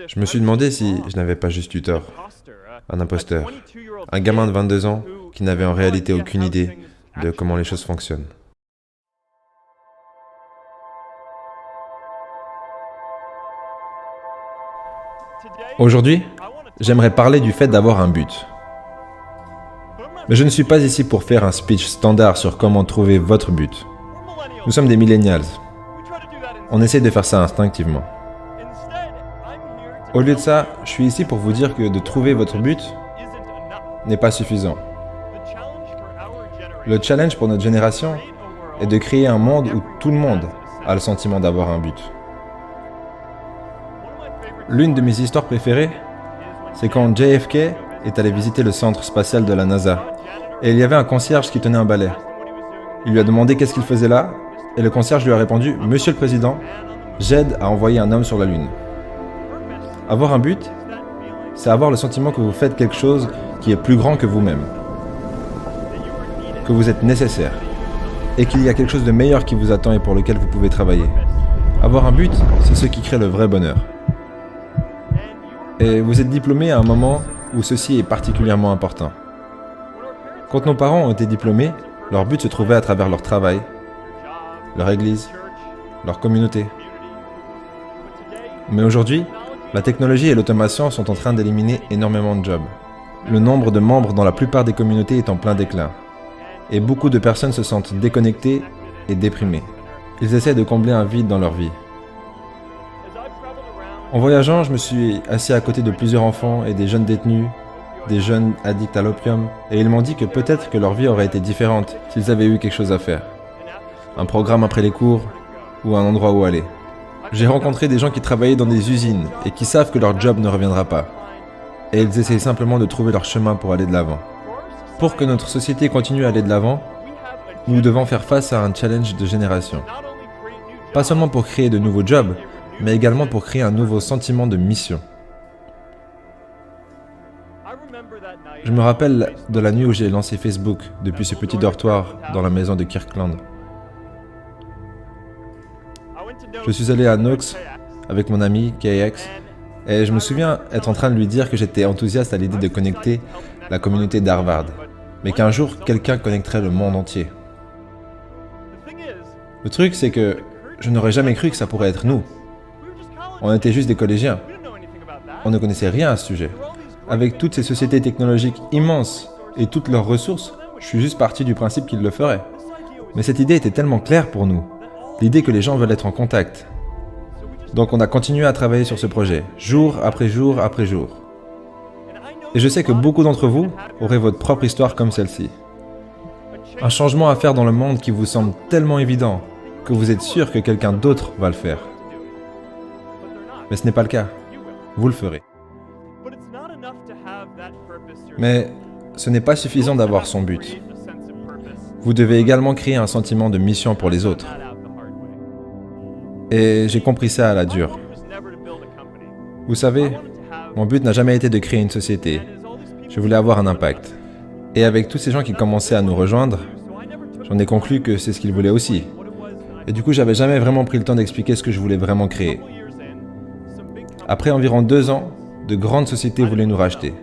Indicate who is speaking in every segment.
Speaker 1: Je me suis demandé si je n'avais pas juste eu tort. Un imposteur. Un gamin de 22 ans qui n'avait en réalité aucune idée de comment les choses fonctionnent. Aujourd'hui, j'aimerais parler du fait d'avoir un but. Mais je ne suis pas ici pour faire un speech standard sur comment trouver votre but. Nous sommes des millennials. On essaie de faire ça instinctivement. Au lieu de ça, je suis ici pour vous dire que de trouver votre but n'est pas suffisant. Le challenge pour notre génération est de créer un monde où tout le monde a le sentiment d'avoir un but. L'une de mes histoires préférées, c'est quand JFK est allé visiter le centre spatial de la NASA, et il y avait un concierge qui tenait un balai. Il lui a demandé qu'est-ce qu'il faisait là, et le concierge lui a répondu « Monsieur le Président, j'aide à envoyer un homme sur la Lune ». Avoir un but, c'est avoir le sentiment que vous faites quelque chose qui est plus grand que vous-même, que vous êtes nécessaire, et qu'il y a quelque chose de meilleur qui vous attend et pour lequel vous pouvez travailler. Avoir un but, c'est ce qui crée le vrai bonheur. Et vous êtes diplômé à un moment où ceci est particulièrement important. Quand nos parents ont été diplômés, leur but se trouvait à travers leur travail, leur église, leur communauté. Mais aujourd'hui, la technologie et l'automation sont en train d'éliminer énormément de jobs. Le nombre de membres dans la plupart des communautés est en plein déclin. Et beaucoup de personnes se sentent déconnectées et déprimées. Ils essaient de combler un vide dans leur vie. En voyageant, je me suis assis à côté de plusieurs enfants et des jeunes détenus, des jeunes addicts à l'opium, et ils m'ont dit que peut-être que leur vie aurait été différente s'ils avaient eu quelque chose à faire. Un programme après les cours, ou un endroit où aller. J'ai rencontré des gens qui travaillaient dans des usines et qui savent que leur job ne reviendra pas. Et ils essayent simplement de trouver leur chemin pour aller de l'avant. Pour que notre société continue à aller de l'avant, nous devons faire face à un challenge de génération. Pas seulement pour créer de nouveaux jobs, mais également pour créer un nouveau sentiment de mission. Je me rappelle de la nuit où j'ai lancé Facebook depuis ce petit dortoir dans la maison de Kirkland. Je suis allé à Knox avec mon ami KX et je me souviens être en train de lui dire que j'étais enthousiaste à l'idée de connecter la communauté d'Harvard, mais qu'un jour quelqu'un connecterait le monde entier. Le truc, c'est que je n'aurais jamais cru que ça pourrait être nous. On était juste des collégiens. On ne connaissait rien à ce sujet. Avec toutes ces sociétés technologiques immenses et toutes leurs ressources, je suis juste parti du principe qu'ils le feraient. Mais cette idée était tellement claire pour nous. L'idée que les gens veulent être en contact. Donc on a continué à travailler sur ce projet, jour après jour après jour. Et je sais que beaucoup d'entre vous auraient votre propre histoire comme celle-ci. Un changement à faire dans le monde qui vous semble tellement évident que vous êtes sûr que quelqu'un d'autre va le faire. Mais ce n'est pas le cas. Vous le ferez. Mais ce n'est pas suffisant d'avoir son but. Vous devez également créer un sentiment de mission pour les autres. Et j'ai compris ça à la dure. Vous savez, mon but n'a jamais été de créer une société. Je voulais avoir un impact. Et avec tous ces gens qui commençaient à nous rejoindre, j'en ai conclu que c'est ce qu'ils voulaient aussi. Et du coup, j'avais jamais vraiment pris le temps d'expliquer ce que je voulais vraiment créer. Après environ 2 ans, de grandes sociétés voulaient nous racheter.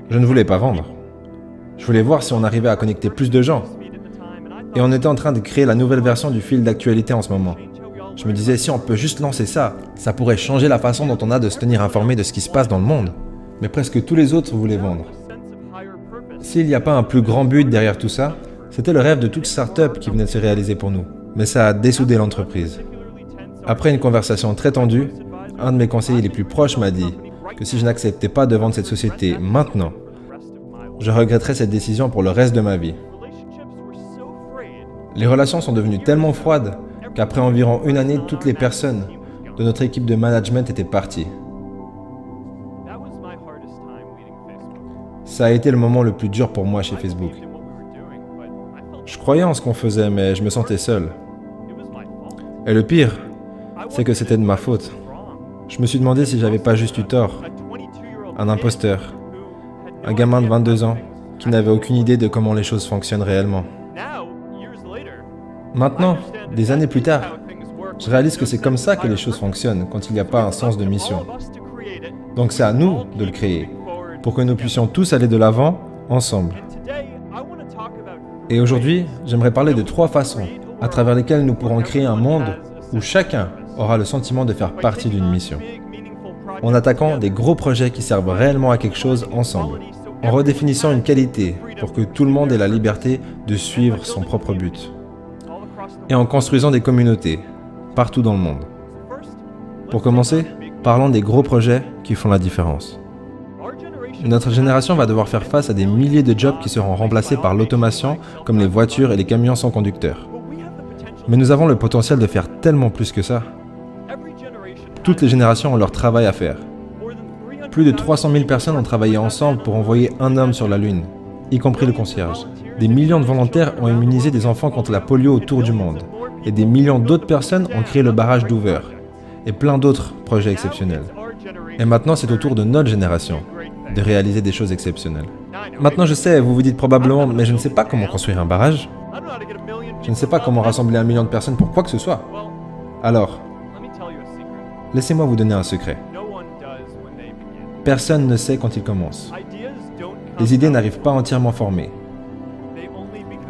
Speaker 1: Je ne voulais pas vendre. Je voulais voir si on arrivait à connecter plus de gens. Et on était en train de créer la nouvelle version du fil d'actualité en ce moment. Je me disais, si on peut juste lancer ça, ça pourrait changer la façon dont on a de se tenir informé de ce qui se passe dans le monde. Mais presque tous les autres voulaient vendre. S'il n'y a pas un plus grand but derrière tout ça, c'était le rêve de toute start-up qui venait de se réaliser pour nous. Mais ça a dessoudé l'entreprise. Après une conversation très tendue, un de mes conseillers les plus proches m'a dit que si je n'acceptais pas de vendre cette société maintenant, je regretterais cette décision pour le reste de ma vie. Les relations sont devenues tellement froides qu'après environ 1 année, toutes les personnes de notre équipe de management étaient parties. Ça a été le moment le plus dur pour moi chez Facebook. Je croyais en ce qu'on faisait, mais je me sentais seul. Et le pire, c'est que c'était de ma faute. Je me suis demandé si j'avais pas juste eu tort. Un imposteur. Un gamin de 22 ans qui n'avait aucune idée de comment les choses fonctionnent réellement. Maintenant, des années plus tard, Je réalise que c'est comme ça que les choses fonctionnent quand il n'y a pas un sens de mission. Donc c'est à nous de le créer, pour que nous puissions tous aller de l'avant, ensemble. Et aujourd'hui, j'aimerais parler de 3 façons à travers lesquelles nous pourrons créer un monde où chacun aura le sentiment de faire partie d'une mission. En attaquant des gros projets qui servent réellement à quelque chose ensemble. En redéfinissant une qualité pour que tout le monde ait la liberté de suivre son propre but. Et en construisant des communautés, partout dans le monde. Pour commencer, parlons des gros projets qui font la différence. Notre génération va devoir faire face à des milliers de jobs qui seront remplacés par l'automation, comme les voitures et les camions sans conducteur. Mais nous avons le potentiel de faire tellement plus que ça. Toutes les générations ont leur travail à faire. Plus de 300 000 personnes ont travaillé ensemble pour envoyer un homme sur la Lune, y compris le concierge. Des millions de volontaires ont immunisé des enfants contre la polio autour du monde. Et des millions d'autres personnes ont créé le barrage d'Hoover. Et plein d'autres projets exceptionnels. Et maintenant, c'est au tour de notre génération de réaliser des choses exceptionnelles. Maintenant, je sais, vous vous dites probablement, mais je ne sais pas comment construire un barrage. Je ne sais pas comment rassembler 1 million de personnes pour quoi que ce soit. Alors, laissez-moi vous donner un secret. Personne ne sait quand il commence. Les idées n'arrivent pas entièrement formées.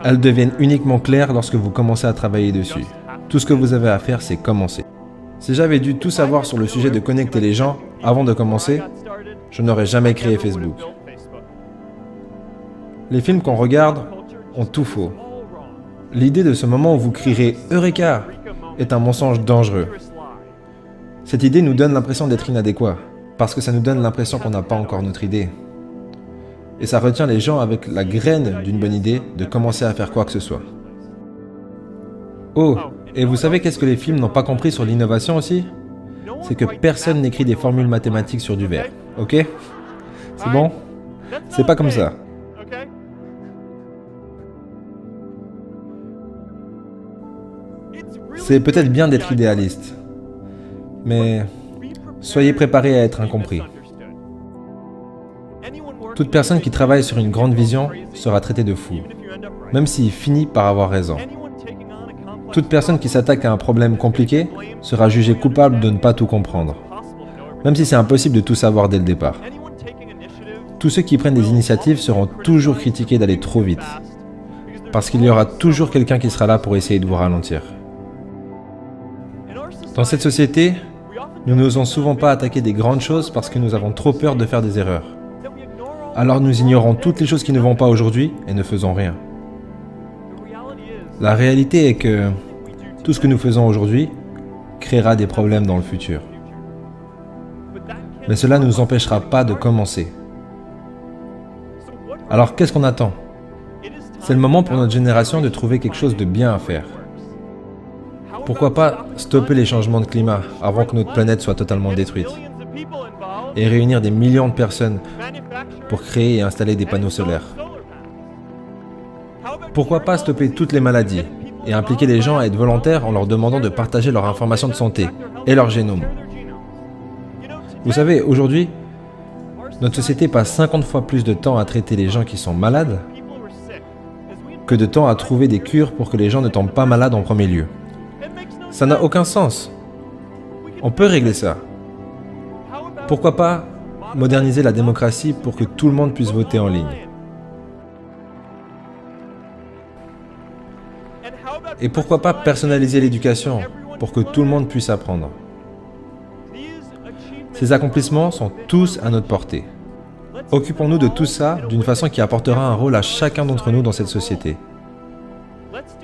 Speaker 1: Elles deviennent uniquement claires lorsque vous commencez à travailler dessus. Tout ce que vous avez à faire, c'est commencer. Si j'avais dû tout savoir sur le sujet de connecter les gens avant de commencer, je n'aurais jamais créé Facebook. Les films qu'on regarde ont tout faux. L'idée de ce moment où vous crierez « Eureka !» est un mensonge dangereux. Cette idée nous donne l'impression d'être inadéquat, parce que ça nous donne l'impression qu'on n'a pas encore notre idée. Et ça retient les gens avec la graine d'une bonne idée de commencer à faire quoi que ce soit. Oh, et vous savez qu'est-ce que les films n'ont pas compris sur l'innovation aussi? C'est que personne n'écrit des formules mathématiques sur du verre, ok? C'est bon? C'est pas comme ça. C'est peut-être bien d'être idéaliste, mais soyez préparés à être incompris. Toute personne qui travaille sur une grande vision sera traitée de fou, même s'il finit par avoir raison. Toute personne qui s'attaque à un problème compliqué sera jugée coupable de ne pas tout comprendre, même si c'est impossible de tout savoir dès le départ. Tous ceux qui prennent des initiatives seront toujours critiqués d'aller trop vite, parce qu'il y aura toujours quelqu'un qui sera là pour essayer de vous ralentir. Dans cette société, nous n'osons souvent pas attaquer des grandes choses parce que nous avons trop peur de faire des erreurs. Alors nous ignorons toutes les choses qui ne vont pas aujourd'hui et ne faisons rien. La réalité est que tout ce que nous faisons aujourd'hui créera des problèmes dans le futur. Mais cela ne nous empêchera pas de commencer. Alors qu'est-ce qu'on attend? C'est le moment pour notre génération de trouver quelque chose de bien à faire. Pourquoi pas stopper les changements de climat avant que notre planète soit totalement détruite? Et réunir des millions de personnes pour créer et installer des panneaux solaires. Pourquoi pas stopper toutes les maladies et impliquer les gens à être volontaires en leur demandant de partager leurs informations de santé et leur génome? Vous savez, aujourd'hui, notre société passe 50 fois plus de temps à traiter les gens qui sont malades que de temps à trouver des cures pour que les gens ne tombent pas malades en premier lieu. Ça n'a aucun sens. On peut régler ça. Pourquoi pas moderniser la démocratie pour que tout le monde puisse voter en ligne? Et pourquoi pas personnaliser l'éducation pour que tout le monde puisse apprendre? Ces accomplissements sont tous à notre portée. Occupons-nous de tout ça d'une façon qui apportera un rôle à chacun d'entre nous dans cette société.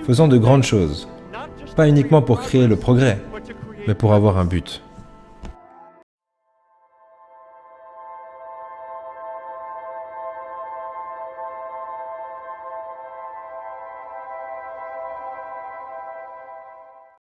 Speaker 1: Faisons de grandes choses, pas uniquement pour créer le progrès, mais pour avoir un but.